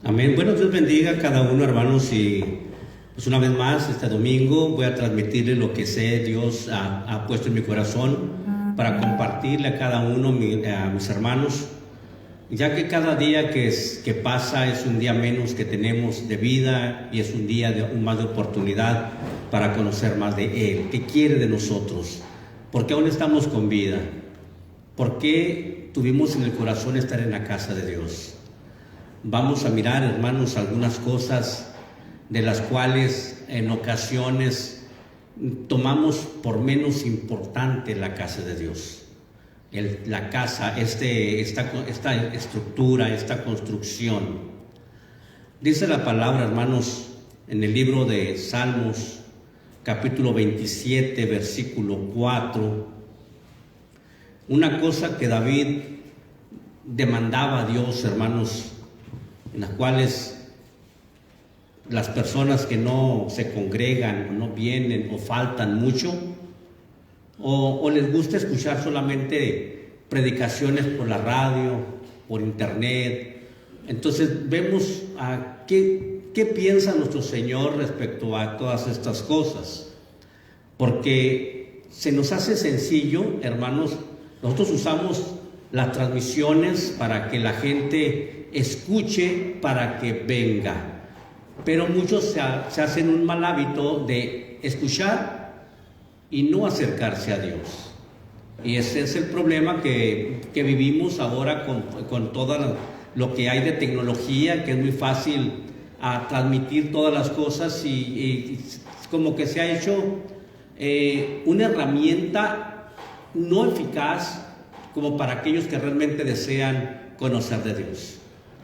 Amén. Bueno, Dios bendiga a cada uno, hermanos, y pues una vez más, este domingo voy a transmitirle lo que sé Dios ha puesto en mi corazón para compartirle a cada uno, a mis hermanos, ya que cada día que pasa es un día menos que tenemos de vida y es un día más de oportunidad para conocer más de Él. ¿Qué quiere de nosotros? ¿Por qué aún estamos con vida? ¿Por qué tuvimos en el corazón estar en la casa de Dios? Vamos a mirar, hermanos, algunas cosas de las cuales en ocasiones tomamos por menos importante la casa de Dios. La casa, esta estructura, esta construcción. Dice la palabra, hermanos, en el libro de Salmos, capítulo 27, versículo 4, una cosa que David demandaba a Dios, hermanos, en las cuales las personas que no se congregan o no vienen o faltan mucho o les gusta escuchar solamente predicaciones por la radio, por internet. Entonces vemos qué piensa nuestro Señor respecto a todas estas cosas, porque se nos hace sencillo, hermanos. Nosotros usamos las transmisiones para que la gente escuche, para que venga, pero muchos se hacen un mal hábito de escuchar y no acercarse a Dios, y ese es el problema que vivimos ahora con todo lo que hay de tecnología, que es muy fácil transmitir todas las cosas y como que se ha hecho una herramienta no eficaz como para aquellos que realmente desean conocer de Dios,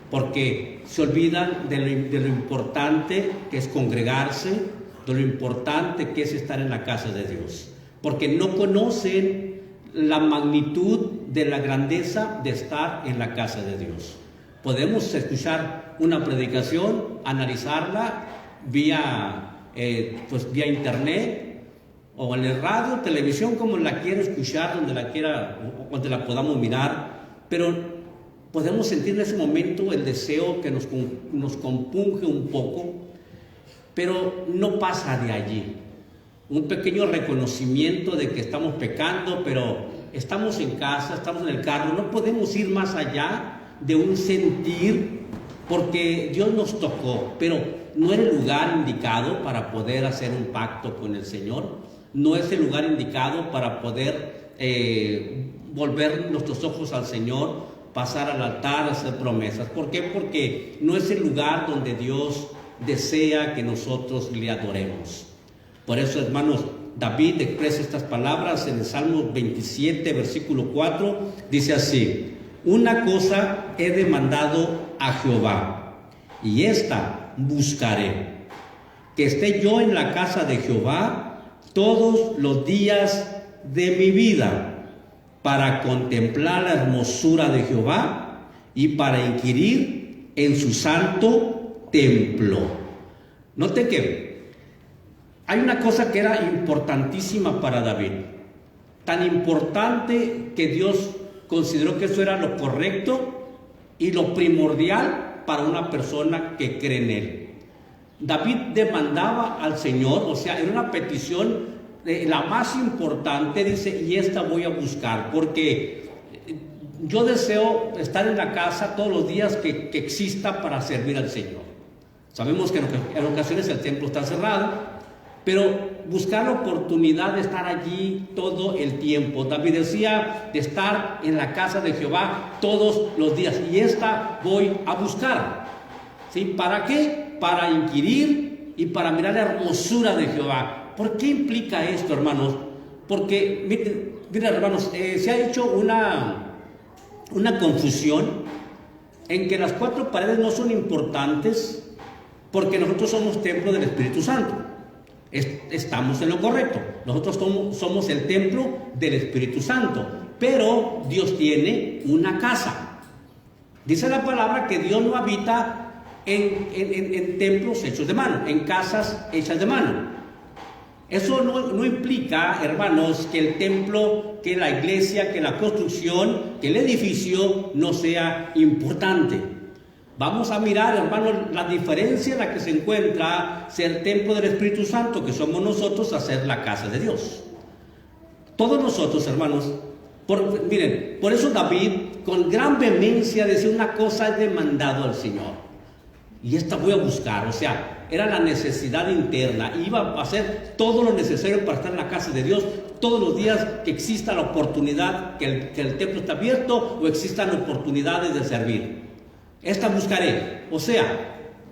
porque se olvidan de lo importante que es congregarse, de lo importante que es estar en la casa de Dios, porque no conocen la magnitud de la grandeza de estar en la casa de Dios. Podemos escuchar una predicación, analizarla vía internet o en el radio, televisión, como la quiera escuchar, donde la podamos mirar, pero podemos sentir en ese momento el deseo que nos compunge un poco, pero no pasa de allí. Un pequeño reconocimiento de que estamos pecando, pero estamos en casa, estamos en el carro, no podemos ir más allá de un sentir, porque Dios nos tocó, pero no era el lugar indicado para poder hacer un pacto con el Señor, no es el lugar indicado para poder volver nuestros ojos al Señor, pasar al altar, hacer promesas. ¿Por qué? Porque no es el lugar donde Dios desea que nosotros le adoremos. Por eso, hermanos, David expresa estas palabras en el Salmo 27, versículo 4, dice así: una cosa he demandado a Jehová, y esta buscaré, que esté yo en la casa de Jehová todos los días de mi vida, para contemplar la hermosura de Jehová y para inquirir en su santo templo. Note que hay una cosa que era importantísima para David, tan importante que Dios consideró que eso era lo correcto y lo primordial para una persona que cree en Él. David demandaba al Señor, o sea, era una petición la más importante, dice, y esta voy a buscar, porque yo deseo estar en la casa todos los días que exista para servir al Señor. Sabemos que en ocasiones el templo está cerrado, pero buscar la oportunidad de estar allí todo el tiempo. David decía de estar en la casa de Jehová todos los días, y esta voy a buscar. ¿Sí? ¿Para qué? Para inquirir y para mirar la hermosura de Jehová. ¿Por qué implica esto, hermanos? Porque, miren, hermanos, se ha hecho una confusión en que las cuatro paredes no son importantes, porque nosotros somos templo del Espíritu Santo. Estamos en lo correcto. Nosotros somos el templo del Espíritu Santo, pero Dios tiene una casa. Dice la palabra que Dios no habita en templos hechos de mano, en casas hechas de mano. Eso no implica, hermanos, que el templo, que la iglesia, que la construcción, que el edificio no sea importante. Vamos a mirar, hermanos, la diferencia en la que se encuentra ser templo del Espíritu Santo, que somos nosotros, a ser la casa de Dios. Todos nosotros, hermanos, miren, por eso David, con gran vehemencia, decía: una cosa he demandado al Señor, y esta voy a buscar. O sea, era la necesidad interna. Iba a hacer todo lo necesario para estar en la casa de Dios todos los días que exista la oportunidad, que el templo está abierto o existan oportunidades de servir. Esta buscaré. O sea,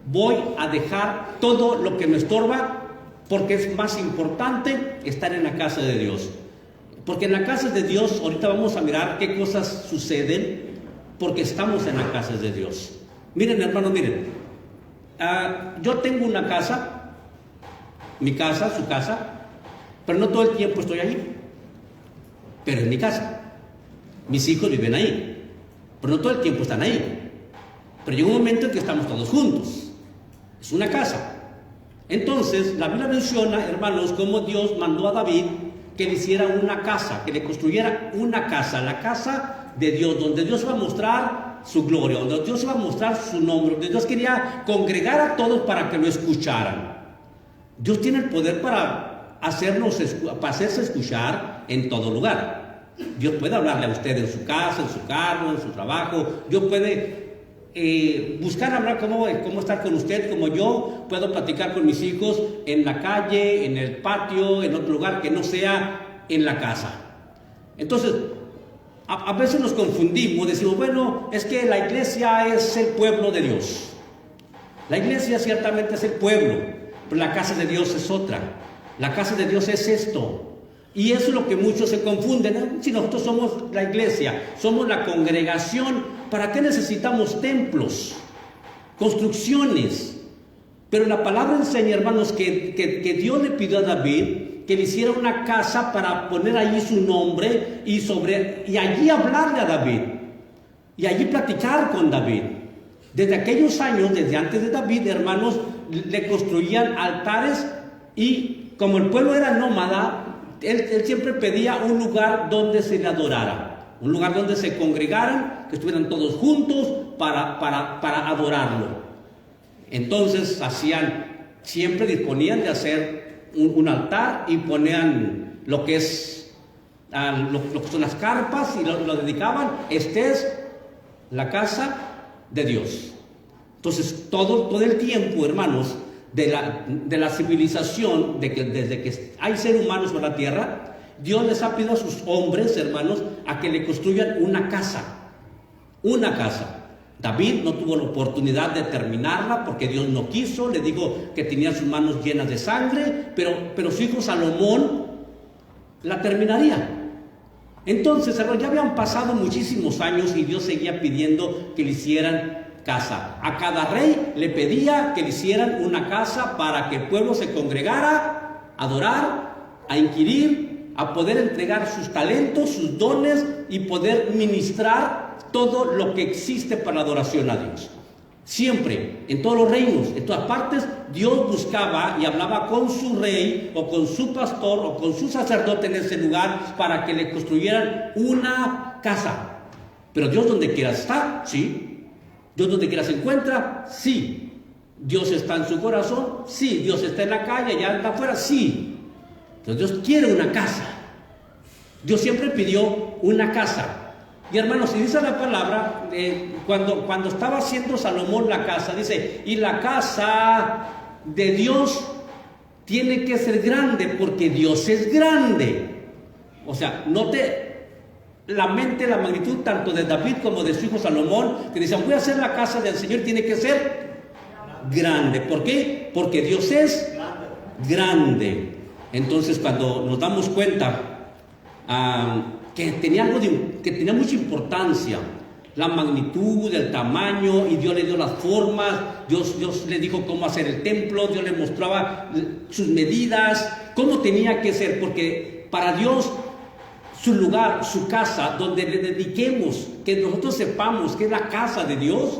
voy a dejar todo lo que me estorba, porque es más importante estar en la casa de Dios. Porque en la casa de Dios, ahorita vamos a mirar qué cosas suceden, porque estamos en la casa de Dios. Miren, hermanos, miren. Yo tengo una casa, mi casa, su casa, pero no todo el tiempo estoy ahí. Pero es mi casa. Mis hijos viven ahí, pero no todo el tiempo están ahí. Pero llega un momento en que estamos todos juntos. Es una casa. Entonces, la Biblia menciona, hermanos, cómo Dios mandó a David que le hiciera una casa, que le construyera una casa, la casa de Dios, donde Dios va a mostrar su gloria, donde Dios va a mostrar su nombre, donde Dios quería congregar a todos para que lo escucharan. Dios tiene el poder para hacerse escuchar en todo lugar. Dios puede hablarle a usted en su casa, en su carro, en su trabajo. Dios puede buscar hablar cómo estar con usted, como yo puedo platicar con mis hijos en la calle, en el patio, en otro lugar que no sea en la casa. Entonces, a veces nos confundimos, decimos: bueno, es que la iglesia es el pueblo de Dios. La iglesia ciertamente es el pueblo, pero la casa de Dios es otra. La casa de Dios es esto. Y eso es lo que muchos se confunden. Si nosotros somos la iglesia, somos la congregación, ¿para qué necesitamos templos, construcciones? Pero la palabra enseña, hermanos, que Dios le pidió a David que le hiciera una casa para poner allí su nombre y allí hablarle a David, y allí platicar con David. Desde aquellos años, desde antes de David, hermanos, le construían altares, y como el pueblo era nómada, él siempre pedía un lugar donde se le adorara, un lugar donde se congregaran, que estuvieran todos juntos para adorarlo. Entonces siempre disponían de hacer un altar y ponían lo que son las carpas, y lo dedicaban. Esta es la casa de Dios. Entonces todo el tiempo, hermanos, de la civilización, desde que hay seres humanos sobre la tierra, Dios les ha pedido a sus hombres, hermanos, a que le construyan una casa. Una casa. David no tuvo la oportunidad de terminarla porque Dios no quiso. Le digo que tenía sus manos llenas de sangre, pero su hijo Salomón la terminaría. Entonces, hermanos, ya habían pasado muchísimos años y Dios seguía pidiendo que le hicieran casa. A cada rey le pedía que le hicieran una casa para que el pueblo se congregara, a adorar, a inquirir, a poder entregar sus talentos, sus dones, y poder ministrar todo lo que existe para la adoración a Dios. Siempre, en todos los reinos, en todas partes, Dios buscaba y hablaba con su rey o con su pastor o con su sacerdote en ese lugar para que le construyeran una casa. Pero Dios donde quiera está, sí. Dios donde quiera se encuentra, sí. Dios está en su corazón, sí. Dios está en la calle, allá está afuera, sí. Entonces Dios quiere una casa. Dios siempre pidió una casa. Y hermanos, si dice la palabra, cuando estaba haciendo Salomón la casa, dice: y la casa de Dios tiene que ser grande, porque Dios es grande. O sea, note la magnitud tanto de David como de su hijo Salomón, que decían: voy a hacer la casa del Señor, tiene que ser grande. ¿Por qué? Porque Dios es grande. Entonces, cuando nos damos cuenta que tenía mucha importancia, la magnitud, el tamaño, y Dios le dio las formas, Dios le dijo cómo hacer el templo, Dios le mostraba sus medidas, cómo tenía que ser, porque para Dios su lugar, su casa, donde le dediquemos, que nosotros sepamos que es la casa de Dios,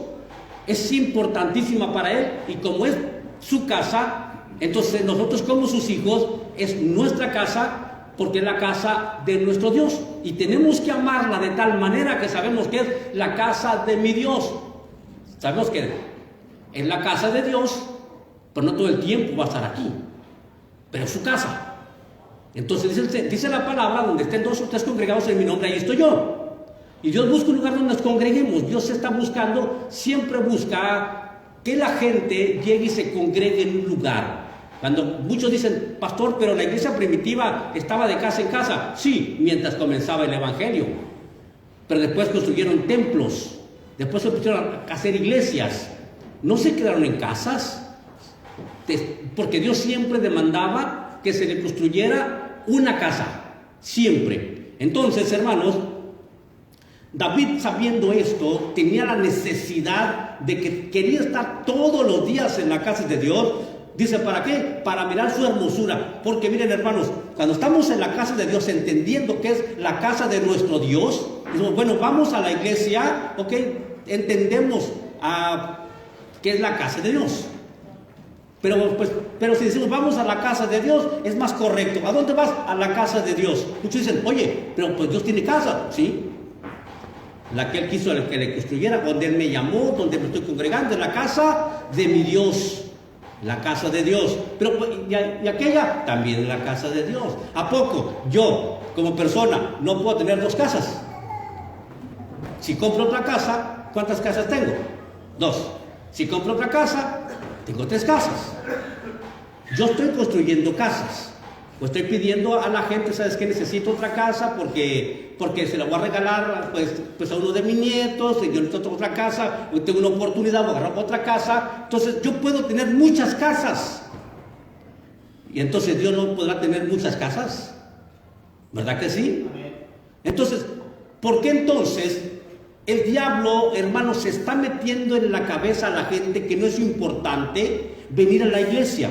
es importantísima para Él. Y como es su casa, entonces nosotros como sus hijos, es nuestra casa, porque es la casa de nuestro Dios, y tenemos que amarla de tal manera que sabemos que es la casa de mi Dios. Sabemos que es la casa de Dios, pero no todo el tiempo va a estar aquí, pero es su casa. Entonces dice la palabra, donde estén 2 o 3 congregados en mi nombre, ahí estoy yo. Y Dios busca un lugar donde nos congreguemos. Dios está buscando, siempre busca que la gente llegue y se congregue en un lugar. Cuando muchos dicen, pastor, pero la iglesia primitiva estaba de casa en casa. Sí, mientras comenzaba el evangelio. Pero después construyeron templos, después se pusieron a hacer iglesias. No se quedaron en casas, porque Dios siempre demandaba que se le construyera una casa, siempre. Entonces, hermanos, David, sabiendo esto, tenía la necesidad de que quería estar todos los días en la casa de Dios. Dice, ¿para qué? Para mirar su hermosura. Porque miren, hermanos, cuando estamos en la casa de Dios, entendiendo que es la casa de nuestro Dios, decimos, bueno, vamos a la iglesia, ok, entendemos que es la casa de Dios. Pero si decimos vamos a la casa de Dios, es más correcto. ¿A dónde vas? A la casa de Dios. Muchos dicen, oye, pero pues Dios tiene casa. Sí, la que Él quiso que le construyera, donde Él me llamó, donde me estoy congregando, en la casa de mi Dios. La casa de Dios. Pero y aquella también es la casa de Dios. ¿A poco yo, como persona, no puedo tener 2 casas? Si compro otra casa, ¿cuántas casas tengo? 2. Si compro otra casa, tengo 3 casas. Yo estoy construyendo casas. Pues estoy pidiendo a la gente, ¿sabes qué? Necesito otra casa porque se la voy a regalar pues a uno de mis nietos. Y yo necesito otra casa, tengo una oportunidad, voy a agarrar otra casa. Entonces yo puedo tener muchas casas. Y entonces Dios no podrá tener muchas casas. ¿Verdad que sí? Entonces, ¿por qué entonces el diablo, hermanos, se está metiendo en la cabeza a la gente que no es importante venir a la iglesia?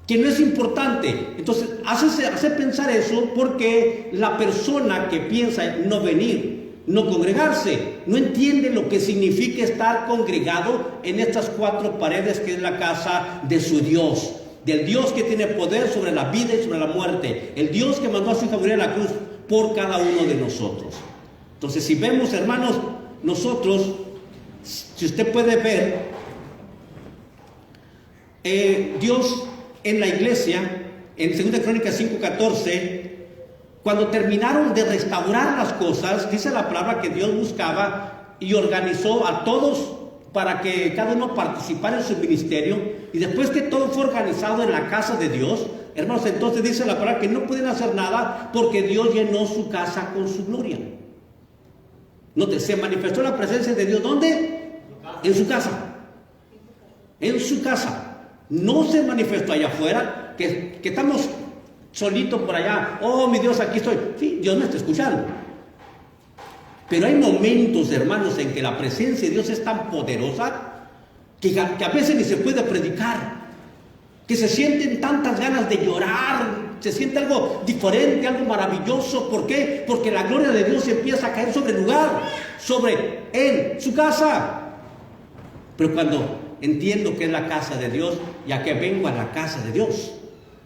Que no es importante. Entonces hace pensar eso porque la persona que piensa no venir, no congregarse, no entiende lo que significa estar congregado en estas 4 paredes que es la casa de su Dios, del Dios que tiene poder sobre la vida y sobre la muerte, el Dios que mandó a su hijo a morir a la cruz por cada uno de nosotros. Entonces, si vemos, hermanos, nosotros, si usted puede ver, Dios en la iglesia, en 2 Crónicas 5:14, cuando terminaron de restaurar las cosas, dice la palabra que Dios buscaba y organizó a todos para que cada uno participara en su ministerio. Y después que todo fue organizado en la casa de Dios, hermanos, entonces dice la palabra que no pueden hacer nada porque Dios llenó su casa con su gloria. Note, se manifestó la presencia de Dios, ¿dónde? En su casa. En su casa. No se manifestó allá afuera, que estamos solitos por allá. Oh, mi Dios, aquí estoy. Sí, Dios me está escuchando. Pero hay momentos, hermanos, en que la presencia de Dios es tan poderosa que a veces ni se puede predicar. Que se sienten tantas ganas de llorar, se siente algo diferente, algo maravilloso. ¿Por qué? Porque la gloria de Dios empieza a caer sobre el lugar, en su casa. Pero cuando entiendo que es la casa de Dios, ya que vengo a la casa de Dios.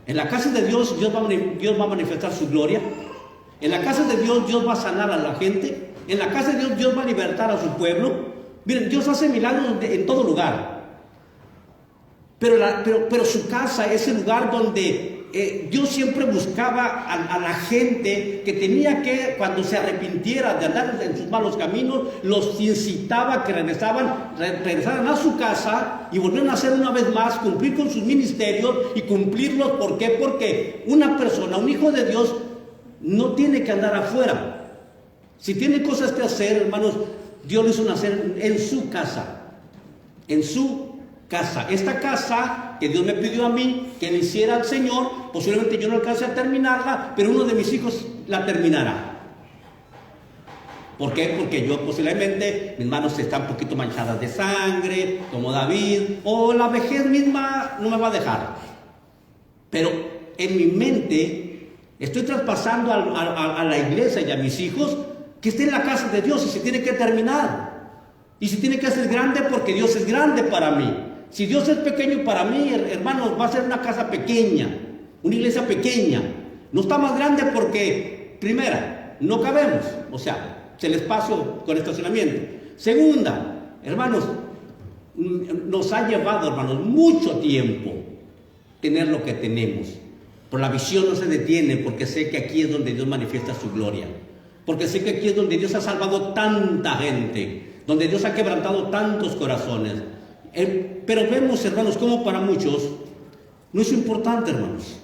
En la casa de Dios, Dios va a manifestar su gloria. En la casa de Dios, Dios va a sanar a la gente. En la casa de Dios, Dios va a libertar a su pueblo. Miren, Dios hace milagros en todo lugar. Pero su casa es el lugar donde Dios siempre buscaba a la gente que tenía que, cuando se arrepintiera de andar en sus malos caminos, los incitaba a que regresaran a su casa y volvieran a hacer una vez más, cumplir con sus ministerios y cumplirlos. ¿Por qué? Porque una persona, un hijo de Dios, no tiene que andar afuera. Si tiene cosas que hacer, hermanos, Dios lo hizo nacer en su casa. En su casa. Esta casa que Dios me pidió a mí que le hiciera al Señor, posiblemente yo no alcance a terminarla, pero uno de mis hijos la terminará. ¿Por qué? Porque yo posiblemente, mis manos están un poquito manchadas de sangre, como David, o la vejez misma no me va a dejar. Pero en mi mente estoy traspasando a la iglesia y a mis hijos que esté en la casa de Dios y se tiene que terminar. Y se tiene que hacer grande porque Dios es grande para mí. Si Dios es pequeño para mí, hermanos, va a ser una casa pequeña, una iglesia pequeña. No está más grande porque, primera, no cabemos, o sea, el espacio con estacionamiento. Segunda, Hermanos, nos ha llevado, hermanos, mucho tiempo tener lo que tenemos. Pero la visión no se detiene, porque sé que aquí es donde Dios manifiesta su gloria. Porque sé que aquí es donde Dios ha salvado tanta gente, donde Dios ha quebrantado tantos corazones. Pero vemos, hermanos, como para muchos no es importante, hermanos.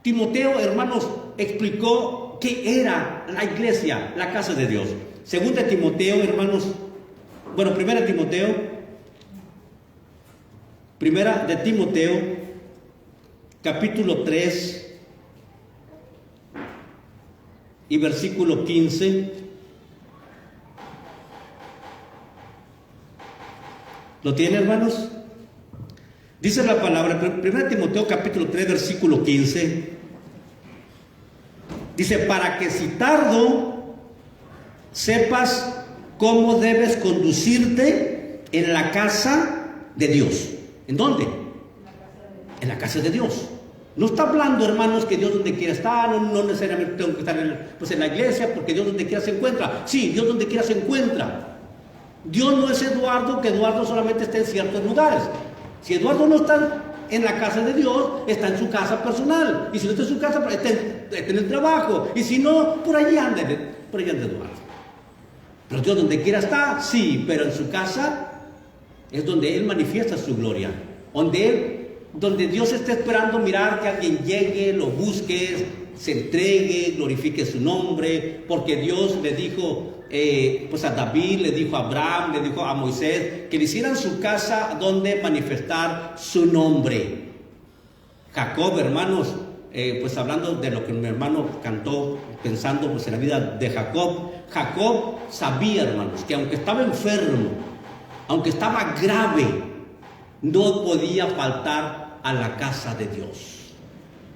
Timoteo, hermanos, explicó qué era la iglesia, la casa de Dios. Segunda Timoteo, hermanos, primera de Timoteo, capítulo 3 y versículo 15. ¿Lo tiene, hermanos? Dice la palabra, 1 Timoteo capítulo 3, versículo 15. Dice, para que si tardo, sepas cómo debes conducirte en la casa de Dios. ¿En dónde? En la casa de Dios. No está hablando, hermanos, que Dios donde quiera estar, no necesariamente tengo que estar en la iglesia, porque Dios donde quiera se encuentra. Sí, Dios donde quiera se encuentra. Dios no es Eduardo, que Eduardo solamente está en ciertos lugares. Si Eduardo no está en la casa de Dios, está en su casa personal. Y si no está en su casa, está en el trabajo. Y si no, por allí anda Eduardo. Pero Dios donde quiera está, sí, pero en su casa es donde Él manifiesta su gloria. Donde Dios está esperando mirar que alguien llegue, lo busque, se entregue, glorifique su nombre. Porque Dios le dijo a David, le dijo a Abraham, le dijo a Moisés, que le hicieran su casa donde manifestar su nombre. Jacob, hermanos, hablando de lo que mi hermano cantó, pensando en la vida de Jacob sabía, hermanos, que aunque estaba enfermo, aunque estaba grave, no podía faltar a la casa de Dios.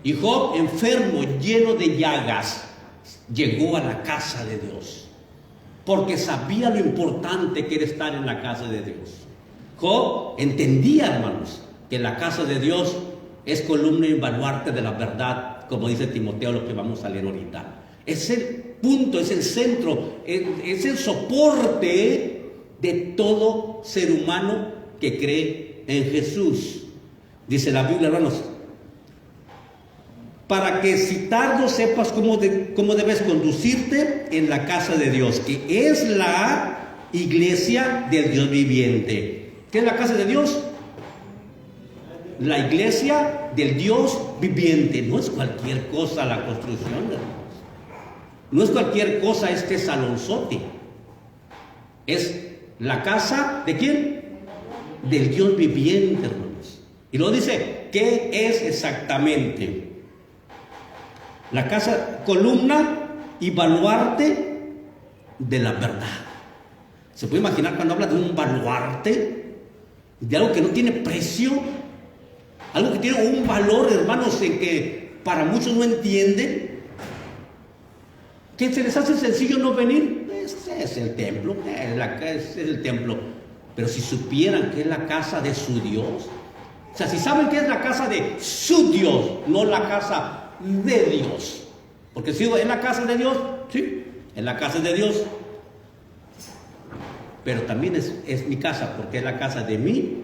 Y Job, enfermo, lleno de llagas, llegó a la casa de Dios, porque sabía lo importante que era estar en la casa de Dios. Job entendía, hermanos, que la casa de Dios es columna y baluarte de la verdad, como dice Timoteo, lo que vamos a leer ahorita. Es el punto, es el centro, es el soporte de todo ser humano que cree en Jesús. Dice la Biblia, hermanos, para que si tardo sepas cómo debes conducirte en la casa de Dios, que es la iglesia del Dios viviente. ¿Qué es la casa de Dios? La iglesia del Dios viviente. No es cualquier cosa la construcción, hermanos. No es cualquier cosa este salonzote. Es la casa ¿de quién? Del Dios viviente, hermanos. Y luego dice, ¿qué es exactamente? La casa, columna y baluarte de la verdad. ¿Se puede imaginar cuando habla de un baluarte? De algo que no tiene precio, algo que tiene un valor, hermanos, en que para muchos no entienden. ¿Que se les hace sencillo no venir? Ese es el templo, es el templo. Pero si supieran que es la casa de su Dios, o sea, si saben que es la casa de su Dios, no la casa de Dios. Porque si es la casa de Dios, sí, es la casa de Dios. Pero también es mi casa, porque es la casa de mi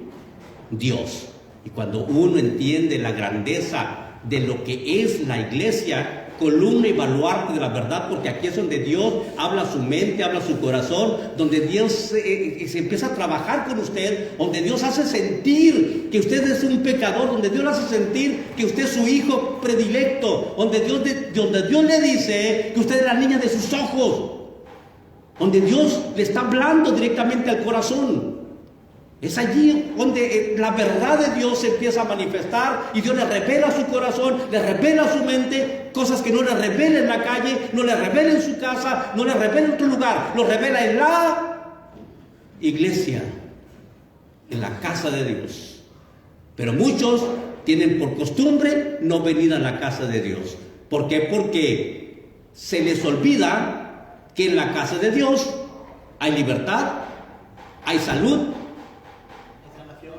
Dios. Y cuando uno entiende la grandeza de lo que es la iglesia, columna y baluarte de la verdad, porque aquí es donde Dios habla su mente, habla su corazón, donde Dios se empieza a trabajar con usted, donde Dios hace sentir que usted es un pecador, donde Dios hace sentir que usted es su hijo predilecto, donde Dios le dice que usted es la niña de sus ojos, donde Dios le está hablando directamente al corazón. Es allí donde la verdad de Dios se empieza a manifestar y Dios le revela su corazón, le revela su mente, cosas que no le revela en la calle, no le revela en su casa, no le revela en otro lugar, lo revela en la iglesia, en la casa de Dios. Pero muchos tienen por costumbre no venir a la casa de Dios. ¿Por qué? Porque se les olvida que en la casa de Dios hay libertad, hay salud,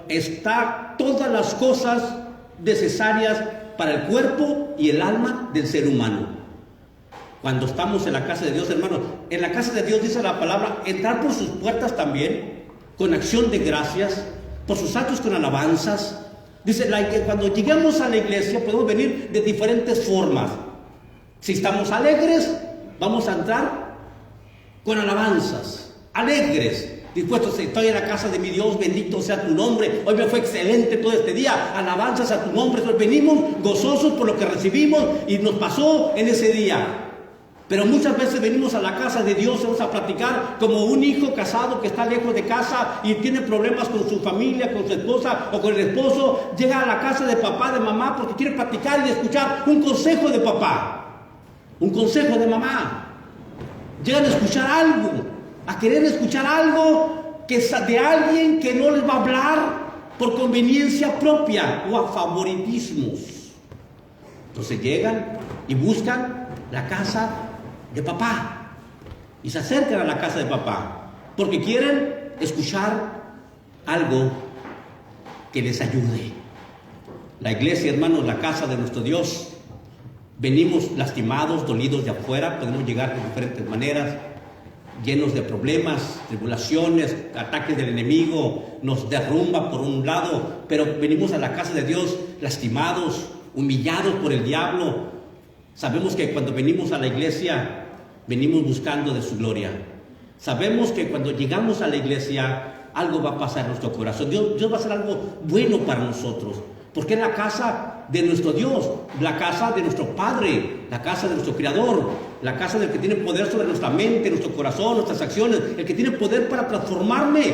está todas las cosas necesarias para el cuerpo y el alma del ser humano. Cuando estamos en la casa de Dios, hermanos, en la casa de Dios dice la palabra, entrar por sus puertas también con acción de gracias, por sus actos con alabanzas. Dice que cuando lleguemos a la iglesia podemos venir de diferentes formas. Si estamos alegres, vamos a entrar con alabanzas, alegres, dispuestos. Estoy en la casa de mi Dios, bendito sea tu nombre. Hoy me fue excelente todo este día. Alabanzas a tu nombre. Entonces venimos gozosos por lo que recibimos y nos pasó en ese día. Pero muchas veces venimos a la casa de Dios, vamos a platicar como un hijo casado que está lejos de casa y tiene problemas con su familia, con su esposa o con el esposo. Llega a la casa de papá, de mamá, porque quiere platicar y escuchar un consejo de papá, un consejo de mamá. Llegan a escuchar algo, a querer escuchar algo que es de alguien que no les va a hablar por conveniencia propia o a favoritismos. Entonces llegan y buscan la casa de papá y se acercan a la casa de papá porque quieren escuchar algo que les ayude. La iglesia, hermanos, la casa de nuestro Dios, venimos lastimados, dolidos de afuera, podemos llegar de diferentes maneras, llenos de problemas, tribulaciones, ataques del enemigo, nos derrumba por un lado, pero venimos a la casa de Dios lastimados, humillados por el diablo. Sabemos que cuando venimos a la iglesia, venimos buscando de su gloria. Sabemos que cuando llegamos a la iglesia, algo va a pasar en nuestro corazón. Dios va a hacer algo bueno para nosotros, porque es la casa de nuestro Dios, la casa de nuestro Padre, la casa de nuestro Creador, la casa del que tiene poder sobre nuestra mente, nuestro corazón, nuestras acciones, el que tiene poder para transformarme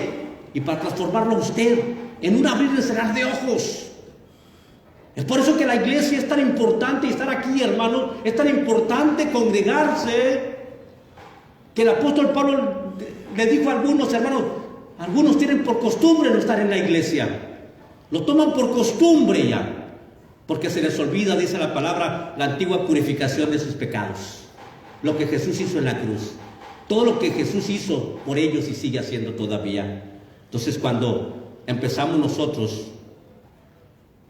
y para transformarlo a usted en un abrir y cerrar de ojos. Es por eso que la iglesia es tan importante y estar aquí, hermanos, es tan importante congregarse, que el apóstol Pablo le dijo a algunos hermanos, algunos tienen por costumbre no estar en la iglesia, lo toman por costumbre ya, porque se les olvida, dice la palabra, la antigua purificación de sus pecados, lo que Jesús hizo en la cruz, todo lo que Jesús hizo por ellos y sigue haciendo todavía. Entonces cuando empezamos nosotros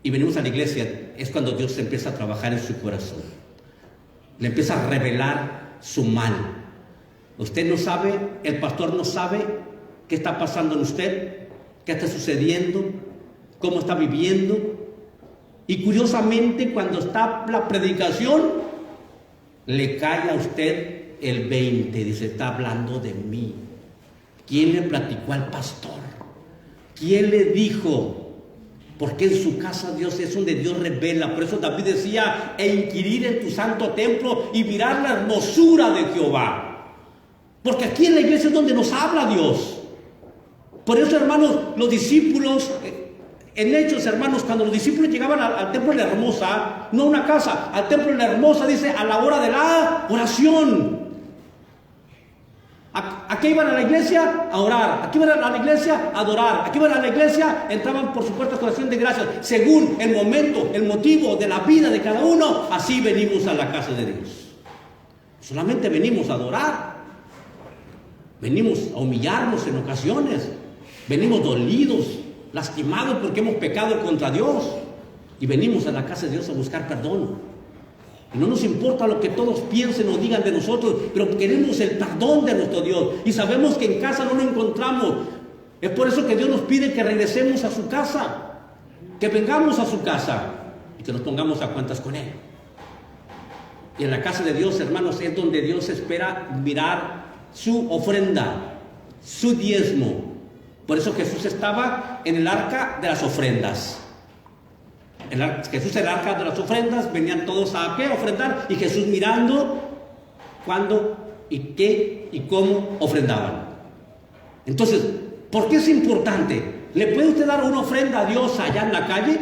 y venimos a la iglesia, es cuando Dios empieza a trabajar en su corazón, le empieza a revelar su mal. Usted no sabe, el pastor no sabe qué está pasando en usted, qué está sucediendo, cómo está viviendo. Y curiosamente, cuando está la predicación, le cae a usted el 20, dice, está hablando de mí. ¿Quién le platicó al pastor? ¿Quién le dijo? Porque en su casa Dios es donde Dios revela. Por eso David decía, e inquirir en tu santo templo y mirar la hermosura de Jehová. Porque aquí en la iglesia es donde nos habla Dios. Por eso, hermanos, los discípulos, en Hechos, hermanos, cuando los discípulos llegaban al templo de la Hermosa, no a una casa, al templo de la Hermosa, dice, a la hora de la oración. ¿A qué iban a la iglesia? A orar. ¿A qué iban a la iglesia? A adorar. ¿A qué iban a la iglesia? Entraban por supuesto con acción de gracias. Según el momento, el motivo de la vida de cada uno, así venimos a la casa de Dios. Solamente venimos a adorar. Venimos a humillarnos en ocasiones. Venimos dolidos, lastimados porque hemos pecado contra Dios. Y venimos a la casa de Dios a buscar perdón. Y no nos importa lo que todos piensen o digan de nosotros, pero queremos el perdón de nuestro Dios. Y sabemos que en casa no lo encontramos. Es por eso que Dios nos pide que regresemos a su casa, que vengamos a su casa y que nos pongamos a cuentas con Él. Y en la casa de Dios, hermanos, es donde Dios espera mirar su ofrenda, su diezmo. Por eso Jesús estaba en el arca de las ofrendas. Jesús el arca de las ofrendas, venían todos a ¿qué? Ofrendar, y Jesús mirando cuándo y qué y cómo ofrendaban. Entonces, ¿por qué es importante? ¿Le puede usted dar una ofrenda a Dios allá en la calle?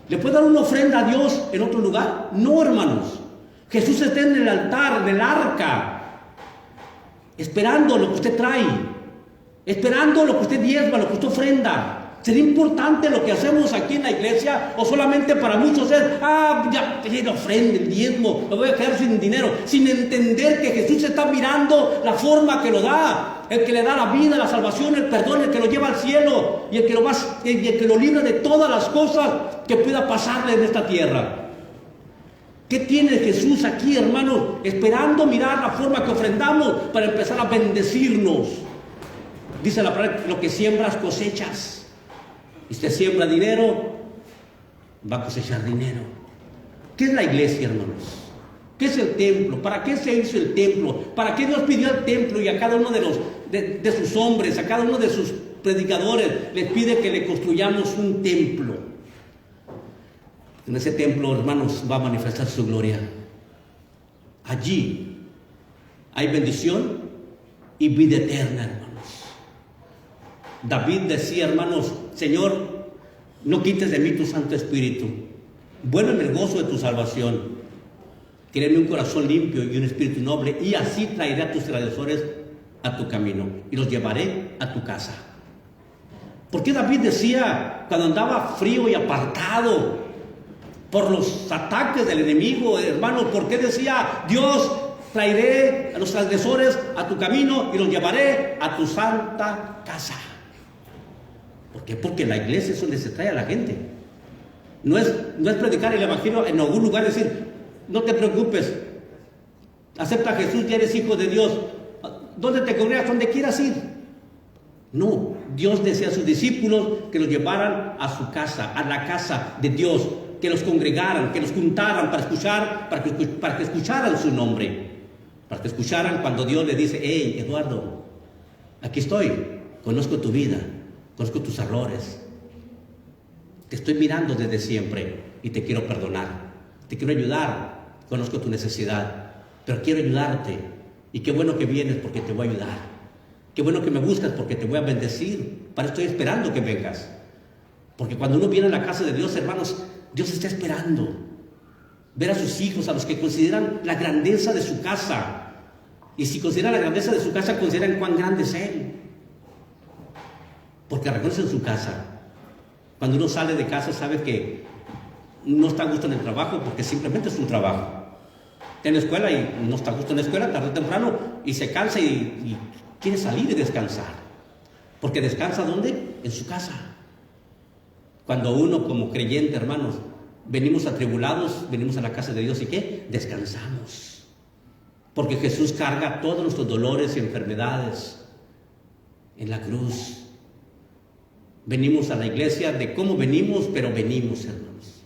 ¿Le puede dar una ofrenda a Dios en otro lugar? No, hermanos. Jesús está en el altar, en el arca, esperando lo que usted trae, esperando lo que usted diezma, lo que usted ofrenda. ¿Sería importante lo que hacemos aquí en la iglesia? ¿O solamente para muchos es, ya, la ofrenda, el diezmo, me voy a quedar sin dinero? Sin entender que Jesús está mirando la forma que lo da. El que le da la vida, la salvación, el perdón, el que lo lleva al cielo. Y el que lo libra de todas las cosas que pueda pasarle en esta tierra. ¿Qué tiene Jesús aquí, hermanos? Esperando mirar la forma que ofrendamos para empezar a bendecirnos. Dice la palabra, lo que siembras cosechas. Y usted siembra dinero, va a cosechar dinero. ¿Qué es la iglesia, hermanos? ¿Qué es el templo? ¿Para qué se hizo el templo? ¿Para qué Dios pidió el templo? Y a cada uno de sus hombres, a cada uno de sus predicadores, les pide que le construyamos un templo. En ese templo, hermanos, va a manifestar su gloria. Allí hay bendición y vida eterna, hermanos. David decía, hermanos, Señor, no quites de mí tu Santo Espíritu. Vuélveme el gozo de tu salvación. Créeme un corazón limpio y un espíritu noble, y así traeré a tus transgresores a tu camino y los llevaré a tu casa. ¿Por qué David decía, cuando andaba frío y apartado por los ataques del enemigo, hermanos, por qué decía, Dios, traeré a los transgresores a tu camino y los llevaré a tu santa casa? ¿Por qué? Porque la iglesia es donde se trae a la gente. No es predicar el evangelio en algún lugar, decir, no te preocupes, acepta a Jesús, ya eres hijo de Dios. ¿Dónde te congregas? Donde quieras ir. No, Dios desea a sus discípulos que los llevaran a su casa, a la casa de Dios, que los congregaran, que los juntaran para escuchar, para que escucharan su nombre, para que escucharan cuando Dios le dice, hey, Eduardo, aquí estoy, conozco tu vida, conozco tus errores, te estoy mirando desde siempre y te quiero perdonar, te quiero ayudar, conozco tu necesidad, pero quiero ayudarte, y qué bueno que vienes porque te voy a ayudar. Qué bueno que me buscas porque te voy a bendecir. Para estoy esperando que vengas. Porque cuando uno viene a la casa de Dios, hermanos, Dios está esperando ver a sus hijos, a los que consideran la grandeza de su casa. Y si consideran la grandeza de su casa, consideran cuán grande es Él. Porque reconocen su casa. Cuando uno sale de casa, sabe que no está a gusto en el trabajo porque simplemente es un trabajo. Está en la escuela y no está a gusto en la escuela, tarde o temprano, y se cansa y quiere salir y descansar. Porque descansa ¿dónde? En su casa. Cuando uno como creyente, hermanos, venimos atribulados, venimos a la casa de Dios y ¿qué? Descansamos. Porque Jesús carga todos nuestros dolores y enfermedades en la cruz. Venimos a la iglesia de cómo venimos, pero venimos, hermanos.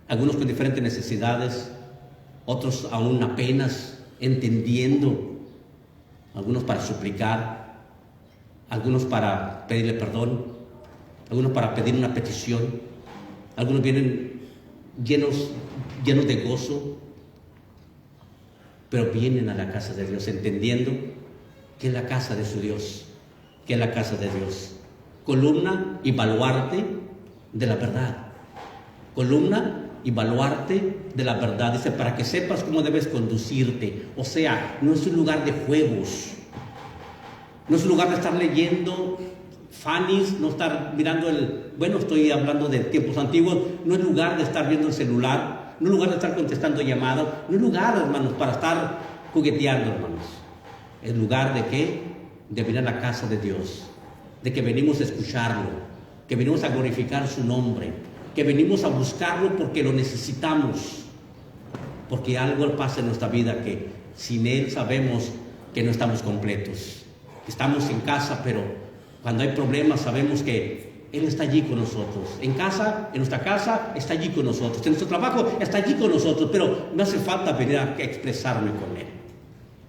Algunos con diferentes necesidades, otros aún apenas entendiendo. Algunos para suplicar, algunos para pedirle perdón, algunos para pedir una petición, algunos vienen llenos de gozo, pero vienen a la casa de Dios entendiendo que es la casa de su Dios, que es la casa de Dios, columna y baluarte de la verdad, columna y baluarte de la verdad. Dice, para que sepas cómo debes conducirte. O sea, no es un lugar de juegos, no es un lugar de estar leyendo fanis, no estar mirando estoy hablando de tiempos antiguos, no es lugar de estar viendo el celular, no es lugar de estar contestando llamadas, no es lugar, hermanos, para estar jugueteando, hermanos. Es lugar de ¿qué? De venir a la casa de Dios, de que venimos a escucharlo, que venimos a glorificar su nombre, que venimos a buscarlo porque lo necesitamos, porque algo pasa en nuestra vida que sin Él sabemos que no estamos completos. Estamos en casa, pero cuando hay problemas sabemos que Él está allí con nosotros. En casa, en nuestra casa, está allí con nosotros. En nuestro trabajo, está allí con nosotros, pero no hace falta venir a expresarme con Él.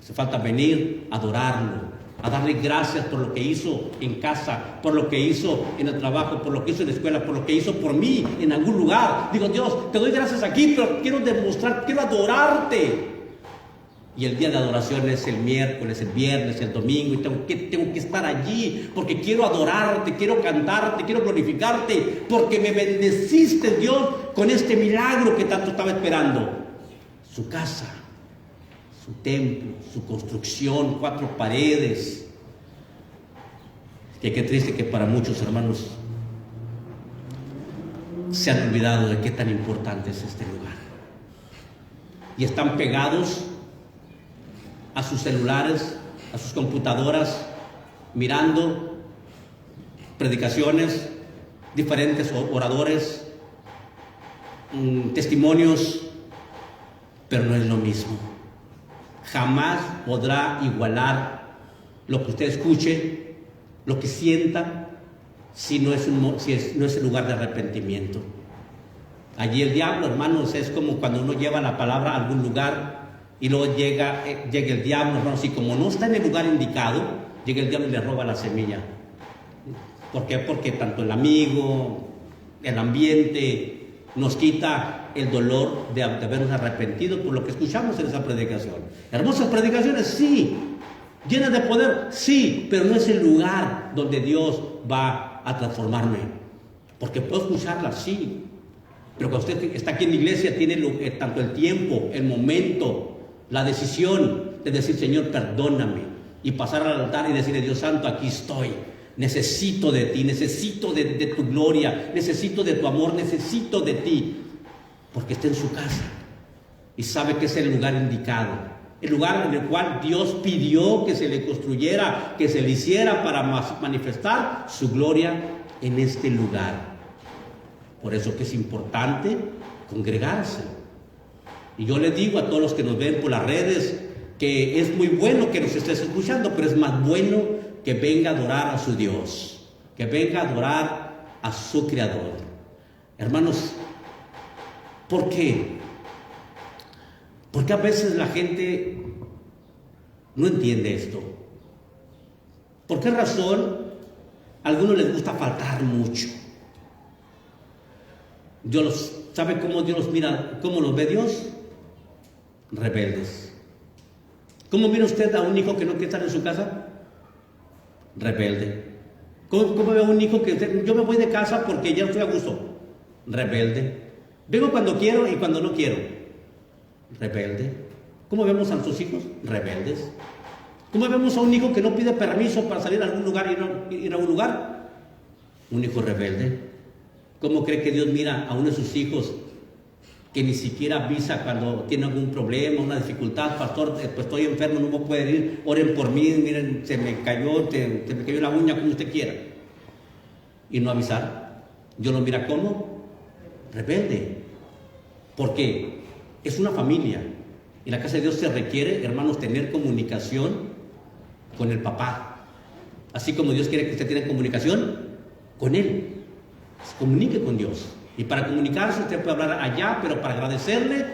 Hace falta venir a adorarlo, a darle gracias por lo que hizo en casa, por lo que hizo en el trabajo, por lo que hizo en la escuela, por lo que hizo por mí en algún lugar. Digo, Dios, te doy gracias aquí, pero quiero demostrar, quiero adorarte. Y el día de adoración es el miércoles, el viernes, el domingo, y tengo que estar allí, porque quiero adorarte, quiero cantarte, quiero glorificarte, porque me bendeciste, Dios, con este milagro que tanto estaba esperando. Su casa, su templo, su construcción, 4 paredes. Que qué triste que para muchos hermanos se han olvidado de qué tan importante es este lugar. Y están pegados a sus celulares, a sus computadoras, mirando predicaciones, diferentes oradores, testimonios, pero no es lo mismo. Jamás podrá igualar lo que usted escuche lo que sienta, si no es el lugar de arrepentimiento. Allí el diablo, hermanos, es como cuando uno lleva la palabra a algún lugar y luego llega el diablo, hermanos, y como no está en el lugar indicado, llega el diablo y le roba la semilla. ¿Por qué? Porque tanto el amigo, el ambiente, nos quita el dolor de habernos arrepentido por lo que escuchamos en esa predicación. Hermosas predicaciones, sí. Llenas de poder, sí, pero no es el lugar donde Dios va a transformarme. Porque puedo escucharlas, sí, pero cuando usted está aquí en la iglesia, tiene tanto el tiempo, el momento, la decisión de decir: Señor, perdóname, y pasar al altar y decirle: Dios santo, aquí estoy, necesito de ti, necesito de tu gloria, necesito de tu amor, necesito de ti, porque está en su casa y sabe que es el lugar indicado. El lugar en el cual Dios pidió que se le construyera, que se le hiciera para manifestar su gloria en este lugar. Por eso que es importante congregarse. Y yo les digo a todos los que nos ven por las redes que es muy bueno que nos estés escuchando, pero es más bueno que venga a adorar a su Dios, que venga a adorar a su Creador. Hermanos, ¿por qué? Porque a veces la gente no entiende esto. ¿Por qué razón a algunos les gusta faltar mucho? ¿Sabe cómo Dios los mira? ¿Cómo los ve Dios? Rebeldes. ¿Cómo mira usted a un hijo que no quiere estar en su casa? Rebelde. ¿Cómo ve a un hijo que yo me voy de casa porque ya estoy a gusto? Rebelde. Vengo cuando quiero y cuando no quiero. Rebelde. ¿Cómo vemos a nuestros hijos? Rebeldes. ¿Cómo vemos a un hijo que no pide permiso para salir a algún lugar y ir a un lugar? Un hijo rebelde. ¿Cómo cree que Dios mira a uno de sus hijos que ni siquiera avisa cuando tiene algún problema, una dificultad? Pastor, pues estoy enfermo, no me puedo ir, oren por mí, miren, se me cayó la uña, como usted quiera. Y no avisar. Dios lo mira como rebelde. ¿Por qué? Es una familia. En la casa de Dios se requiere, hermanos, tener comunicación con el papá. Así como Dios quiere que usted tenga comunicación con Él. Se comunique con Dios. Y para comunicarse usted puede hablar allá, pero para agradecerle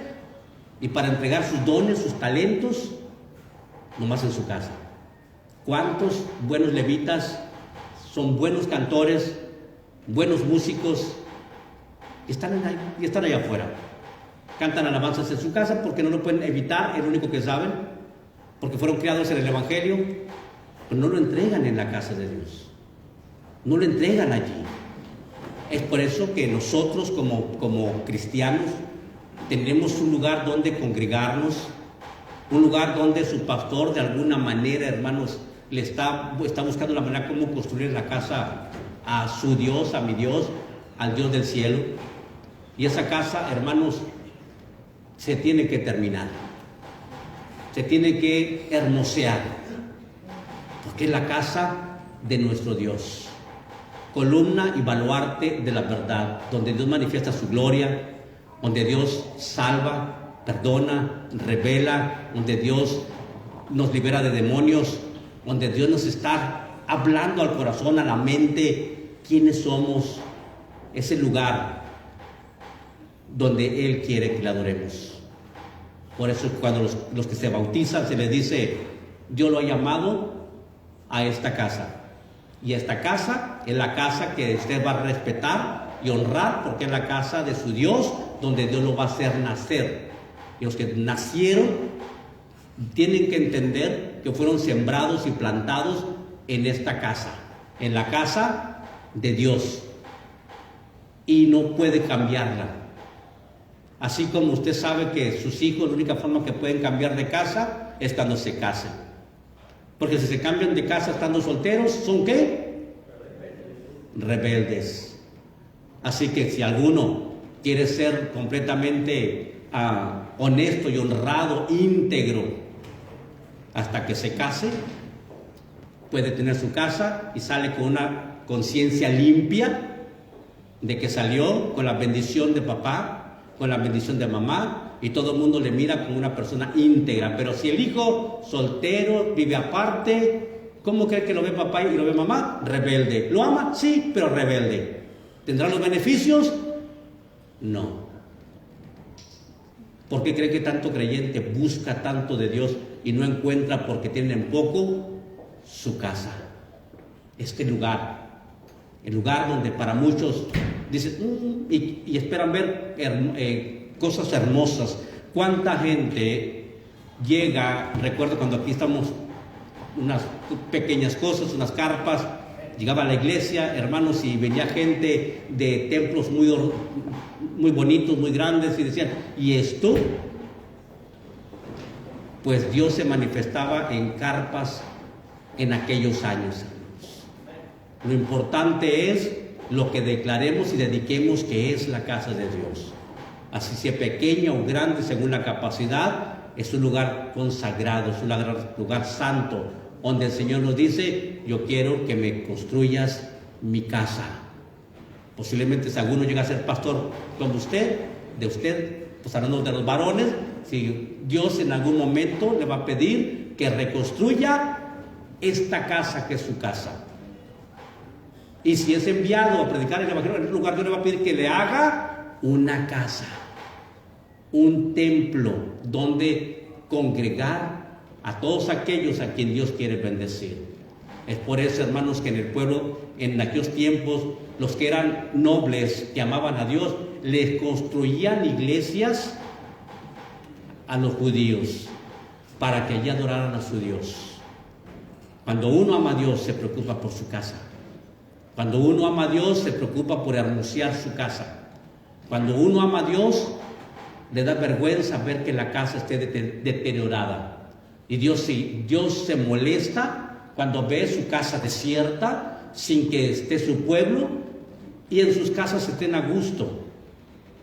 y para entregar sus dones, sus talentos, nomás en su casa. ¿Cuántos buenos levitas son buenos cantores, buenos músicos y están allá afuera? Cantan alabanzas en su casa porque no lo pueden evitar, es lo único que saben, porque fueron criados en el Evangelio, pero no lo entregan en la casa de Dios, no lo entregan allí. Es por eso que nosotros como cristianos tenemos un lugar donde congregarnos, un lugar donde su pastor de alguna manera, hermanos, le está buscando la manera como construir la casa a su Dios, a mi Dios, al Dios del cielo. Y esa casa, hermanos, se tiene que terminar, se tiene que hermosear, porque es la casa de nuestro Dios, columna y baluarte de la verdad, donde Dios manifiesta su gloria, donde Dios salva, perdona, revela, donde Dios nos libera de demonios, donde Dios nos está hablando al corazón, a la mente, quiénes somos. Es el lugar donde Él quiere que le adoremos. Por eso cuando los que se bautizan se les dice: Dios lo ha llamado a esta casa. Y esta casa es la casa que usted va a respetar y honrar, porque es la casa de su Dios, donde Dios lo va a hacer nacer. Y los que nacieron tienen que entender que fueron sembrados y plantados en esta casa, en la casa de Dios, y no puede cambiarla. Así como usted sabe que sus hijos, la única forma que pueden cambiar de casa es cuando se casen. Porque si se cambian de casa estando solteros, ¿son qué? Rebeldes. Así que si alguno quiere ser completamente honesto y honrado, íntegro, hasta que se case, puede tener su casa y sale con una conciencia limpia de que salió con la bendición de papá, con la bendición de mamá, y todo el mundo le mira como una persona íntegra. Pero si el hijo soltero vive aparte, ¿Cómo cree que lo ve papá y lo ve mamá? Rebelde. ¿Lo ama? Sí, pero rebelde. ¿Tendrá los beneficios? No. ¿Por qué cree que tanto creyente busca tanto de Dios y no encuentra porque tienen poco su casa? Este lugar, el lugar donde para muchos dicen y esperan ver cosas hermosas. ¿Cuánta gente llega? Recuerdo cuando aquí estamos, unas pequeñas cosas, unas carpas, llegaba a la iglesia, hermanos, y venía gente de templos muy bonitos, muy grandes, y decían, ¿y esto? Pues Dios se manifestaba en carpas en aquellos años. Lo importante es lo que declaremos y dediquemos que es la casa de Dios. Así sea pequeña o grande según la capacidad, es un lugar consagrado, es un lugar santo, donde el Señor nos dice, yo quiero que me construyas mi casa. Posiblemente si alguno llega a ser pastor como usted, pues hablando de los varones, si Dios en algún momento le va a pedir que reconstruya esta casa que es su casa. Y si es enviado a predicar el evangelio en un lugar, Dios le va a pedir que le haga una casa, un templo donde congregar a todos aquellos a quien Dios quiere bendecir. Es por eso, hermanos, que en el pueblo, en aquellos tiempos, los que eran nobles, que amaban a Dios, les construían iglesias a los judíos para que allí adoraran a su Dios. Cuando uno ama a Dios, se preocupa por su casa. Cuando uno ama a Dios, se preocupa por hermosear su casa. Cuando uno ama a Dios, le da vergüenza ver que la casa esté deteriorada. Y Dios se molesta cuando ve su casa desierta, sin que esté su pueblo, y en sus casas estén a gusto.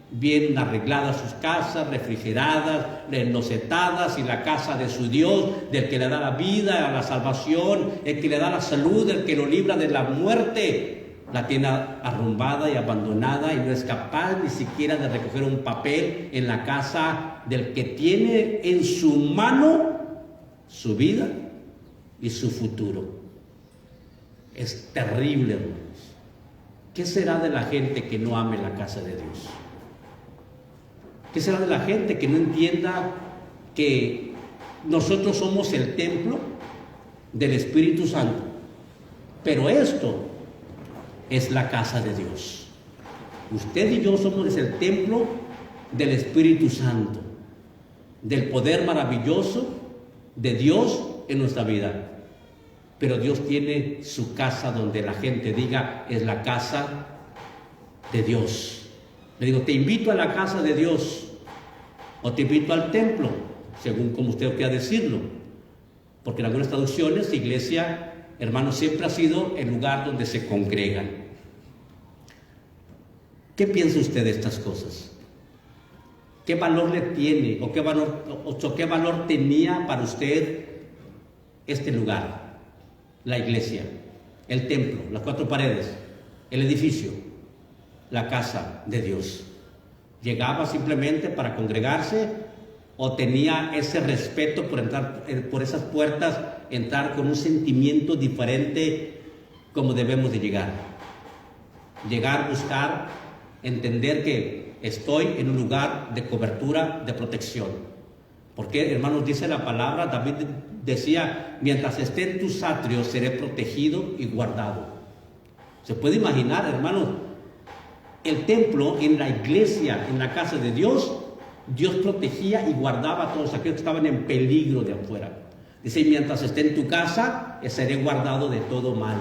Bien arregladas sus casas, refrigeradas, enlosetadas, y la casa de su Dios, del que le da la vida, la salvación, el que le da la salud, el que lo libra de la muerte, la tiene arrumbada y abandonada y no es capaz ni siquiera de recoger un papel en la casa del que tiene en su mano su vida y su futuro. Es terrible, hermanos. ¿Qué será de la gente que no ame la casa de Dios? ¿Qué será de la gente que no entienda que nosotros somos el templo del Espíritu Santo? Pero esto es la casa de Dios. Usted y yo somos el templo del Espíritu Santo, del poder maravilloso de Dios en nuestra vida. Pero Dios tiene su casa donde la gente diga, es la casa de Dios. Le digo, te invito a la casa de Dios o te invito al templo, según como usted quiera decirlo. Porque en algunas traducciones, iglesia, hermanos, siempre ha sido el lugar donde se congregan. ¿Qué piensa usted de estas cosas? ¿Qué valor le tiene o qué valor tenía para usted este lugar? La iglesia, el templo, las cuatro paredes, el edificio, la casa de Dios. ¿Llegaba simplemente para congregarse o tenía ese respeto por entrar por esas puertas, entrar con un sentimiento diferente como debemos de llegar? Llegar, buscar, entender que estoy en un lugar de cobertura, de protección. Porque, hermanos, dice la palabra, David decía, mientras esté en tus atrios seré protegido y guardado. ¿Se puede imaginar, hermanos? El templo, en la iglesia, en la casa de Dios, Dios protegía y guardaba a todos aquellos que estaban en peligro de afuera. Dice, mientras esté en tu casa, seré guardado de todo mal.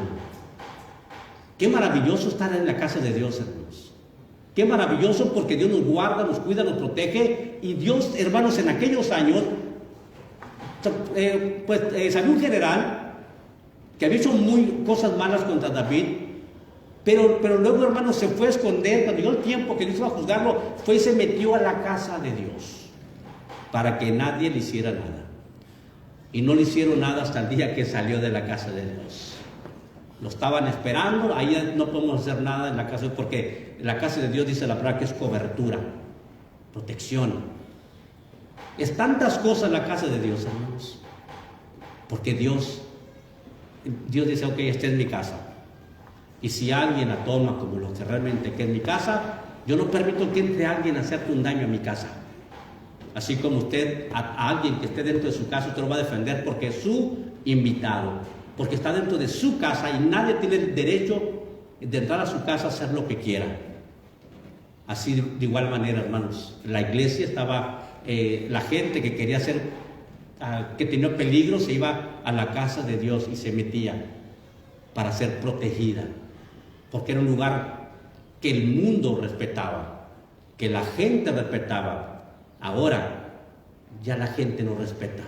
Qué maravilloso estar en la casa de Dios, hermanos. Qué maravilloso, porque Dios nos guarda, nos cuida, nos protege. Y Dios, hermanos, en aquellos años, salió un general que había hecho cosas malas contra David. Pero luego, hermanos, se fue a esconder. Cuando llegó el tiempo que Dios iba a juzgarlo, fue y se metió a la casa de Dios para que nadie le hiciera nada. Y no le hicieron nada hasta el día que salió de la casa de Dios. Lo estaban esperando. Ahí no podemos hacer nada en la casa, porque en la casa de Dios dice la palabra que es cobertura, protección. Es tantas cosas la casa de Dios, hermanos, porque Dios Dios dice, ok, esta es mi casa. Y si alguien la toma como lo que realmente que es mi casa, yo no permito que entre alguien a hacerte un daño a mi casa. Así como usted, a alguien que esté dentro de su casa, usted lo va a defender porque es su invitado, porque está dentro de su casa y nadie tiene el derecho de entrar a su casa a hacer lo que quiera. Así de igual manera, hermanos, la iglesia estaba, la gente que quería hacer, que tenía peligro, se iba a la casa de Dios y se metía para ser protegida, porque era un lugar que el mundo respetaba, que la gente respetaba. Ahora ya la gente no respeta,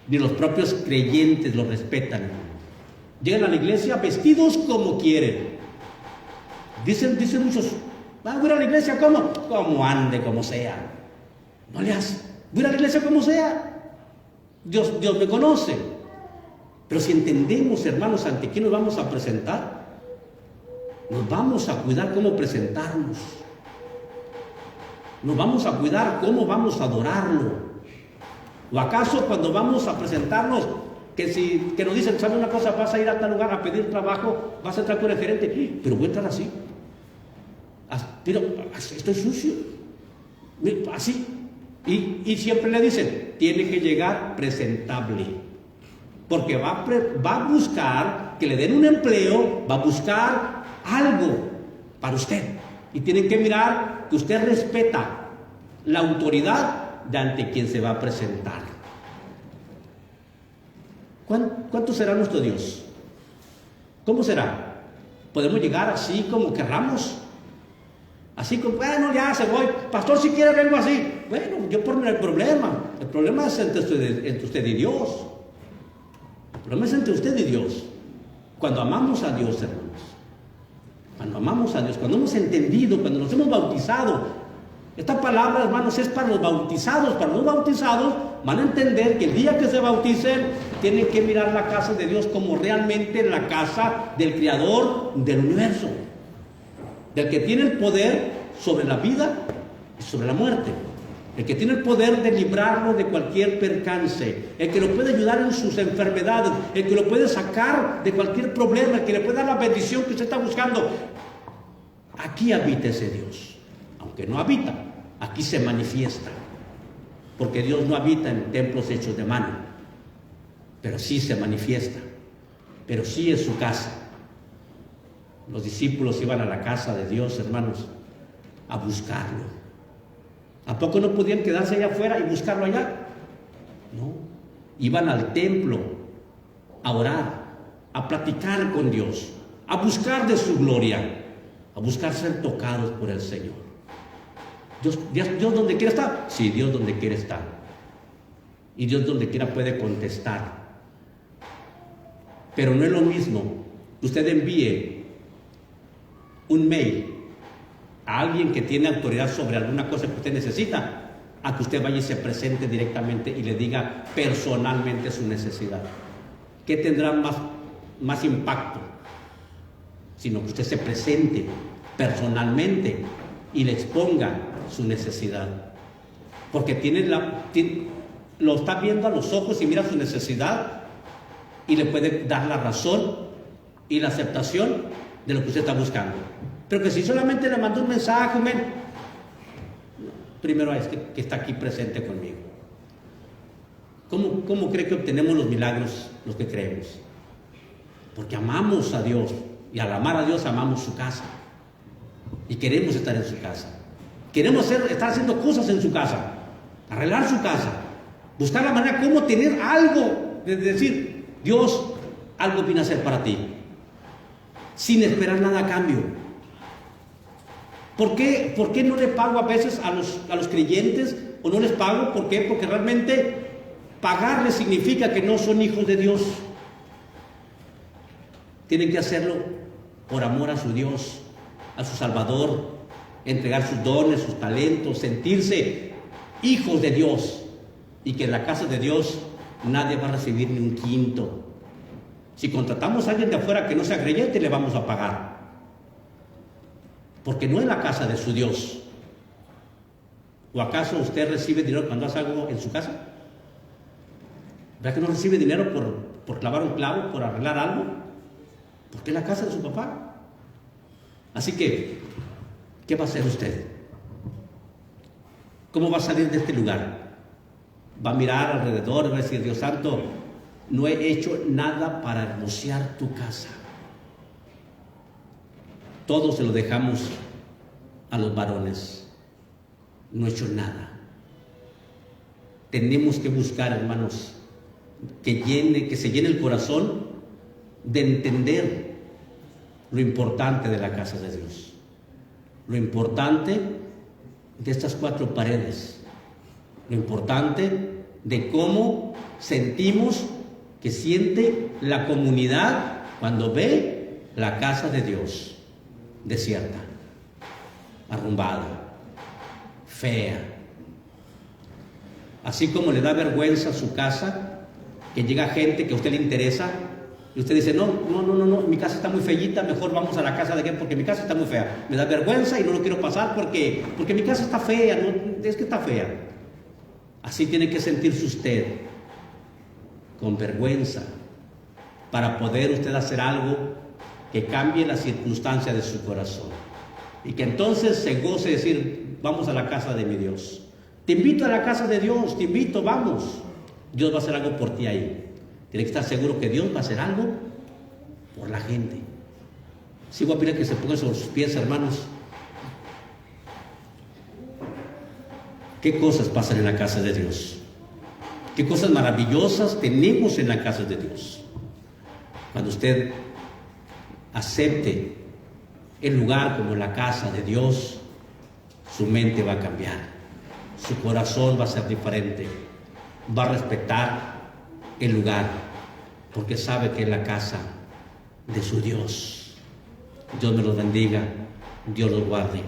ni los propios creyentes lo respetan. Llegan a la iglesia vestidos como quieren. Dicen muchos, voy a la iglesia como ande, como sea. No le hace, voy a la iglesia como sea. Dios me conoce. Pero si entendemos, hermanos, ante quién nos vamos a presentar, nos vamos a cuidar cómo presentarnos. Nos vamos a cuidar cómo vamos a adorarlo. ¿O acaso cuando vamos a presentarnos, que nos dicen, ¿sabes una cosa? Vas a ir a tal lugar a pedir trabajo, vas a entrar con el gerente, pero voy a entrar así. Pero estoy sucio. Así. Y siempre le dicen, tiene que llegar presentable. Porque va a buscar que le den un empleo, va a buscar algo para usted. Y tienen que mirar que usted respeta la autoridad de ante quien se va a presentar. ¿Cuánto será nuestro Dios? ¿Cómo será? ¿Podemos llegar así como querramos? Así como, bueno, ya se voy. Pastor, si quiere vengo así. Bueno, yo por mí no hay problema. El problema es entre usted y Dios. El problema es entre usted y Dios. Cuando amamos a Dios, hermanos. Cuando amamos a Dios, cuando hemos entendido, cuando nos hemos bautizado. Esta palabra, hermanos, es para los bautizados. Para los bautizados van a entender que el día que se bauticen, tienen que mirar la casa de Dios como realmente la casa del Creador del universo. Del que tiene el poder sobre la vida y sobre la muerte. El que tiene el poder de librarlo de cualquier percance. El que lo puede ayudar en sus enfermedades. El que lo puede sacar de cualquier problema. El que le puede dar la bendición que usted está buscando. Aquí habita ese Dios. Aunque no habita, aquí se manifiesta. Porque Dios no habita en templos hechos de mano. Pero sí se manifiesta. Pero sí es su casa. Los discípulos iban a la casa de Dios, hermanos, a buscarlo. ¿A poco no podían quedarse allá afuera y buscarlo allá? No. Iban al templo a orar, a platicar con Dios, a buscar de su gloria, a buscar ser tocados por el Señor. ¿Dios donde quiera está? Sí, Dios donde quiera está. Y Dios donde quiera puede contestar. Pero no es lo mismo que usted envíe un mail a alguien que tiene autoridad sobre alguna cosa que usted necesita, a que usted vaya y se presente directamente y le diga personalmente su necesidad. ¿Qué tendrá más impacto? Sino que usted se presente personalmente y le exponga su necesidad. Porque lo está viendo a los ojos y mira su necesidad y le puede dar la razón y la aceptación de lo que usted está buscando. Pero que si solamente le mandó un mensaje, primero es que está aquí presente conmigo. ¿Cómo cree que obtenemos los milagros los que creemos? Porque amamos a Dios, y al amar a Dios amamos su casa. Y queremos estar en su casa. Queremos estar haciendo cosas en su casa, arreglar su casa, buscar la manera cómo tener algo, de decir, Dios, algo vine a hacer para ti, sin esperar nada a cambio. ¿Por qué no le pago a veces a los creyentes? ¿O no les pago? ¿Por qué? Porque realmente pagarles significa que no son hijos de Dios. Tienen que hacerlo por amor a su Dios, a su Salvador, entregar sus dones, sus talentos, sentirse hijos de Dios. Y que en la casa de Dios nadie va a recibir ni un quinto. Si contratamos a alguien de afuera que no sea creyente, le vamos a pagar. Porque no es la casa de su Dios. ¿O acaso usted recibe dinero cuando hace algo en su casa? ¿Verdad que no recibe dinero por clavar un clavo, por arreglar algo, porque es la casa de su papá. Así que, ¿qué va a hacer usted? ¿Cómo va a salir de este lugar? Va a mirar alrededor y va a decir: Dios santo, no he hecho nada para hermosear tu casa. Todo se lo dejamos a los varones. No he hecho nada. Tenemos que buscar, hermanos, que se llene el corazón de entender lo importante de la casa de Dios, lo importante de estas 4 paredes, lo importante de cómo sentimos que siente la comunidad cuando ve la casa de Dios desierta, arrumbada, fea. Así como le da vergüenza su casa, que llega gente que a usted le interesa y usted dice: no, mi casa está muy feíta, mejor vamos a la casa de aquel porque mi casa está muy fea. Me da vergüenza y no lo quiero pasar porque mi casa está fea, no, es que está fea. Así tiene que sentirse usted, con vergüenza, para poder usted hacer algo que cambie la circunstancia de su corazón. Y que entonces se goce de decir: vamos a la casa de mi Dios. Te invito a la casa de Dios, te invito, vamos. Dios va a hacer algo por ti ahí. Tiene que estar seguro que Dios va a hacer algo por la gente. Sí, voy a pedir que se pongan sobre sus pies, hermanos. ¿Qué cosas pasan en la casa de Dios? ¿Qué cosas maravillosas tenemos en la casa de Dios? Cuando usted acepte el lugar como la casa de Dios, su mente va a cambiar. Su corazón va a ser diferente. Va a respetar el lugar, porque sabe que es la casa de su Dios. Dios me los bendiga. Dios los guarde.